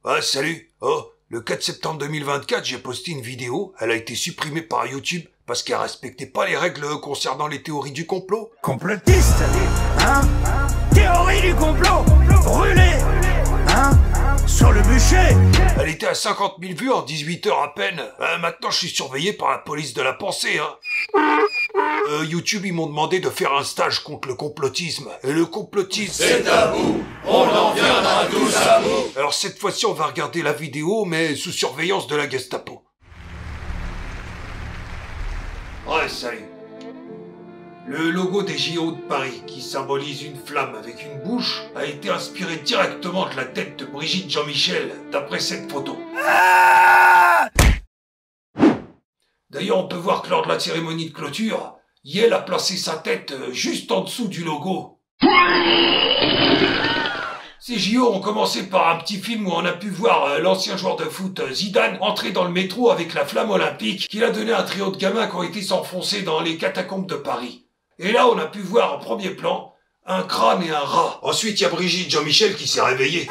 Ah, salut. Oh, le 4 septembre 2024, j'ai posté une vidéo. Elle a été supprimée par YouTube parce qu'elle respectait pas les règles concernant les théories du complot. Complotiste, hein? Théorie du complot, brûlé, hein? Sur le bûcher. Elle était à 50 000 vues en 18 heures à peine. Maintenant, je suis surveillé par la police de la pensée, hein. YouTube, ils m'ont demandé de faire un stage contre le complotisme. Et le complotisme... C'est tabou, on en viendra tous à bout. Alors cette fois-ci, on va regarder la vidéo, mais sous surveillance de la Gestapo. Ouais, salut. Le logo des JO de Paris, qui symbolise une flamme avec une bouche, a été inspiré directement de la tête de Brigitte Jean-Michel, d'après cette photo. D'ailleurs, on peut voir que lors de la cérémonie de clôture, Yael a placé sa tête juste en dessous du logo. Ces JO ont commencé par un petit film où on a pu voir l'ancien joueur de foot Zidane entrer dans le métro avec la flamme olympique qu'il a donné à un trio de gamins qui ont été s'enfoncer dans les catacombes de Paris. Et là, on a pu voir en premier plan un crâne et un rat. Ensuite, il y a Brigitte Jean-Michel qui s'est réveillée.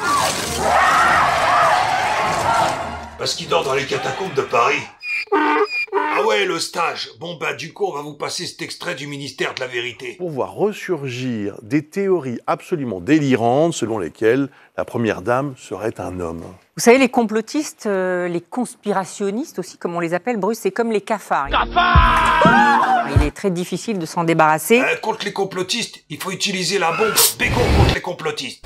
Parce qu'il dort dans les catacombes de Paris. Ah ouais, le stage. Bon bah du coup, on va vous passer cet extrait du ministère de la Vérité. On voit ressurgir des théories absolument délirantes selon lesquelles la première dame serait un homme. Vous savez, les complotistes, les conspirationnistes aussi, comme on les appelle, Bruce, c'est comme les cafards. Cafards! Il est très difficile de s'en débarrasser. Contre les complotistes, il faut utiliser la bombe bégon contre les complotistes.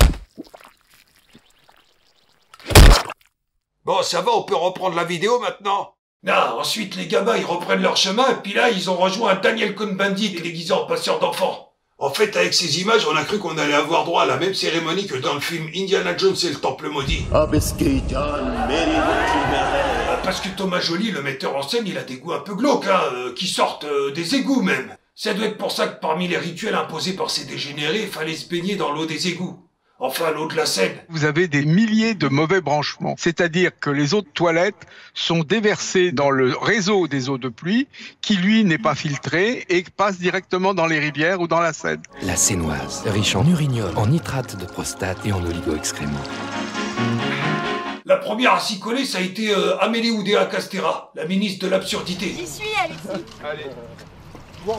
Bon, ça va, on peut reprendre la vidéo maintenant? Non, ensuite les gamins ils reprennent leur chemin et puis là ils ont rejoint un Daniel Cohn-Bendit déguisé en passeur d'enfants. En fait avec ces images on a cru qu'on allait avoir droit à la même cérémonie que dans le film Indiana Jones et le Temple Maudit. Parce que Thomas Joly, le metteur en scène, il a des goûts un peu glauques, hein, qui sortent des égouts même. Ça doit être pour ça que parmi les rituels imposés par ces dégénérés, il fallait se baigner dans l'eau des égouts. Enfin, l'eau de la Seine. Vous avez des milliers de mauvais branchements. C'est-à-dire que les eaux de toilette sont déversées dans le réseau des eaux de pluie, qui lui n'est pas filtré et passe directement dans les rivières ou dans la Seine. La Seinoise, riche en urinium, en nitrate de prostate et en oligo-excréments. La première à s'y coller, ça a été Amélie Oudéa-Castéra, la ministre de l'absurdité. J'y suis, Alexis. Allez. Voir.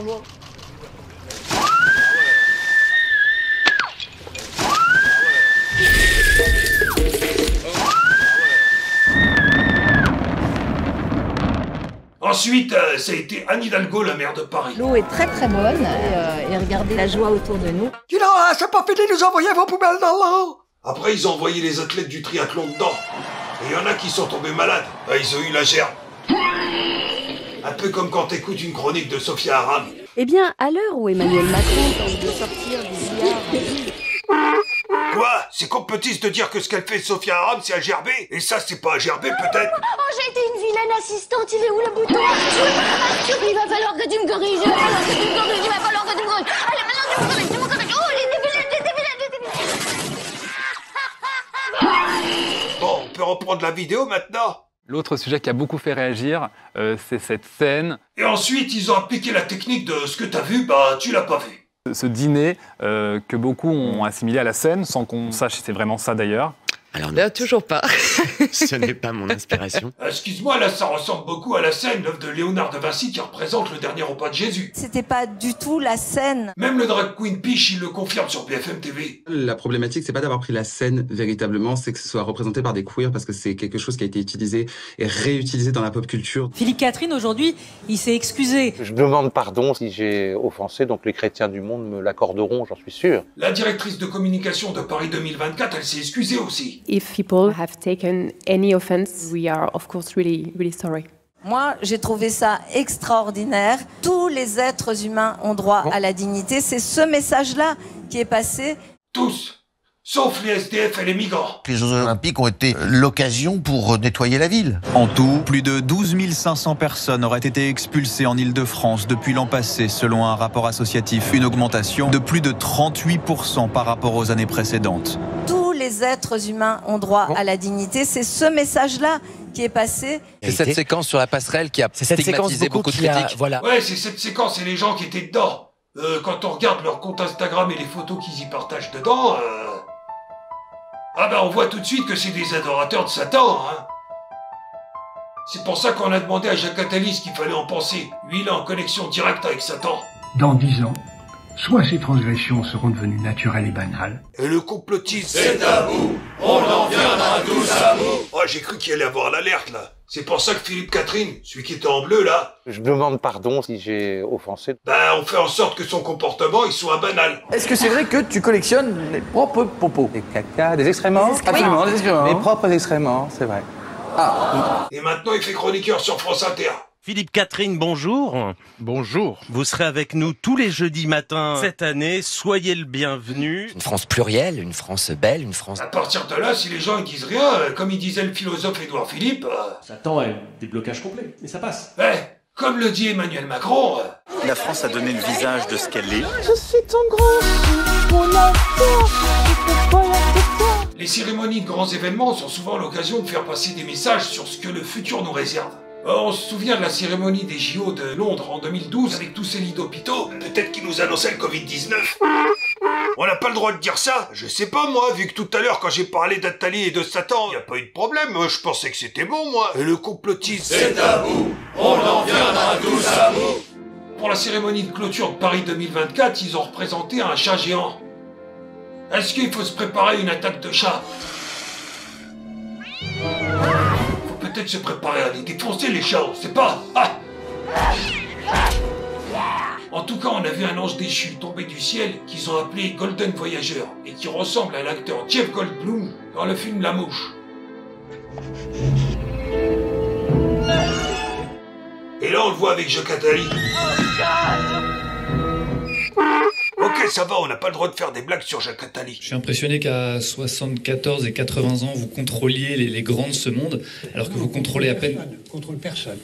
Ensuite, ça a été Anne Hidalgo, la maire de Paris. L'eau est très très bonne et regardez la joie autour de nous. Dis donc, c'est pas fini de nous envoyer vos poubelles dans l'eau. Après, ils ont envoyé les athlètes du triathlon dedans. Et il y en a qui sont tombés malades. Ils ont eu la gerbe. Un peu comme quand t'écoutes une chronique de Sophia Aram. Eh bien, à l'heure où Emmanuel Macron tente de sortir du billard... Quoi? C'est complotiste de dire que ce qu'elle fait Sophia Aram, c'est à gerber? Et ça, c'est pas à gerber, peut-être? Oh, j'ai été une vilaine assistante, il est où le bouton? Arthur, il va falloir que tu me corriges, il va falloir que tu me corriges, il va falloir que tu me corriges. Allez, maintenant tu me corriges, tu me corriges. Oh, les débilettes. Bon, on peut reprendre la vidéo maintenant? L'autre sujet qui a beaucoup fait réagir, c'est cette scène. Et ensuite, ils ont appliqué la technique de ce que t'as vu, bah tu l'as pas vu. Ce dîner que beaucoup ont assimilé à la scène, sans qu'on sache si c'est vraiment ça d'ailleurs. Alors non, toujours pas. ce n'est pas mon inspiration. Excuse-moi, là, ça ressemble beaucoup à la scène, l'œuvre de Léonard de Vinci qui représente le dernier repas de Jésus. C'était pas du tout la scène. Même le drag queen Piche, il le confirme sur BFM TV. La problématique, c'est pas d'avoir pris la scène véritablement, c'est que ce soit représenté par des queers, parce que c'est quelque chose qui a été utilisé et réutilisé dans la pop culture. Philippe Catherine, aujourd'hui, il s'est excusé. Je demande pardon si j'ai offensé, donc les chrétiens du monde me l'accorderont, j'en suis sûr. La directrice de communication de Paris 2024, elle s'est excusée aussi. If people have taken any offense, we are of course really sorry. Moi, j'ai trouvé ça extraordinaire. Tous les êtres humains ont droit à la dignité. C'est ce message-là qui est passé. Tous, sauf les SDF et les migrants. Les Jeux Olympiques ont été l'occasion pour nettoyer la ville. En tout, plus de 12 500 personnes auraient été expulsées en Île-de-France depuis l'an passé, selon un rapport associatif. Une augmentation de plus de 38% par rapport aux années précédentes. Tous les êtres humains ont droit à la dignité. C'est ce message-là qui est passé. C'est cette séquence sur la passerelle qui a stigmatisé beaucoup de critiques. Voilà. Ouais, c'est cette séquence et les gens qui étaient dedans. Quand on regarde leur compte Instagram et les photos qu'ils y partagent dedans... Ah bah on voit tout de suite que c'est des adorateurs de Satan, hein. C'est pour ça qu'on a demandé à Jacques Attali ce qu'il fallait en penser. Lui, il est en connexion directe avec Satan. Dans 10 ans, soit ces transgressions seront devenues naturelles et banales. Et le complotisme, C'est à bout, on en viendra tous à bout. Oh, j'ai cru qu'il allait avoir l'alerte, là. C'est pour ça que Philippe Catherine, celui qui était en bleu, là, Je demande pardon si j'ai offensé. bah, on fait en sorte que son comportement, il soit banal. Est-ce que c'est vrai que tu collectionnes les propres popos? Des caca, des excréments. Absolument, des excréments. Les propres excréments, c'est vrai. Et maintenant, il fait chroniqueur sur France Inter. Philippe Catherine, bonjour. Bonjour. Vous serez avec nous tous les jeudis matins cette année. Soyez le bienvenu. Une France plurielle, une France belle, une France... À partir de là, si les gens ils disent rien, comme il disait le philosophe Édouard Philippe... Satan a des blocages complets, mais ça passe. Comme le dit Emmanuel Macron... La France a donné le visage de ce qu'elle est. Je suis ton grand, mon enfant, je peux pas l'accepter. Les cérémonies de grands événements sont souvent l'occasion de faire passer des messages sur ce que le futur nous réserve. On se souvient de la cérémonie des JO de Londres en 2012 avec tous ces lits d'hôpitaux. Peut-être qu'ils nous annonçaient le Covid-19. On n'a pas le droit de dire ça. Je sais pas moi, vu que tout à l'heure quand j'ai parlé d'Attali et de Satan, y a pas eu de problème. Moi, je pensais que c'était bon, moi. Et le complotisme... C'est à bout, on en viendra tous à bout. Pour la cérémonie de clôture de Paris 2024, ils ont représenté un chat géant. Est-ce qu'il faut se préparer à une attaque de chat? Peut-être se préparer à les défoncer les chats, on sait pas. Ah, en tout cas, on a vu un ange déchu tomber du ciel qu'ils ont appelé Golden Voyageur et qui ressemble à l'acteur Jeff Goldblum dans le film La Mouche. Et là, on le voit avec Jacques Attali. Ok, ça va, on n'a pas le droit de faire des blagues sur Jacques Attali. Je suis impressionné qu'à 74 et 80 ans, vous contrôliez les grands de ce monde, alors que vous contrôlez à peine... Je ne contrôle personne.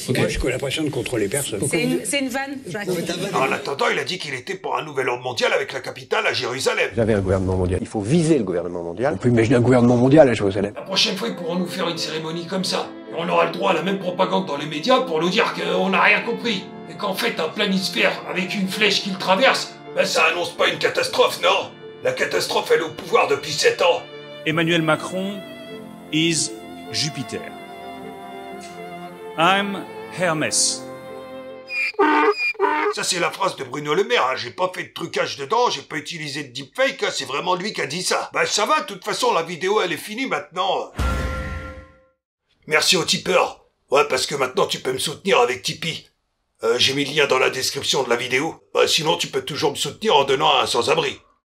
Okay. Moi, je n'ai l'impression de contrôler personne. C'est une vanne, Jacques. En attendant, il a dit qu'il était pour un nouvel ordre mondial avec la capitale à Jérusalem. J'avais un gouvernement mondial. Il faut viser le gouvernement mondial. On peut imaginer un gouvernement mondial à Jérusalem. La prochaine fois, ils pourront nous faire une cérémonie comme ça. Et on aura le droit à la même propagande dans les médias pour nous dire qu'on n'a rien compris. Et qu'en fait, un planisphère avec une flèche qui le traverse, ben ça annonce pas une catastrophe, non? La catastrophe, elle est au pouvoir depuis 7 ans. Emmanuel Macron is Jupiter. I'm Hermès. Ça, c'est la phrase de Bruno Le Maire, hein. J'ai pas fait de trucage dedans, j'ai pas utilisé de deepfake, hein. C'est vraiment lui qui a dit ça. Bah ça va, de toute façon, la vidéo, elle est finie maintenant. Merci aux tipeurs. Ouais, parce que maintenant, tu peux me soutenir avec Tipeee. J'ai mis le lien dans la description de la vidéo. Bah sinon, tu peux toujours me soutenir en donnant à un sans-abri.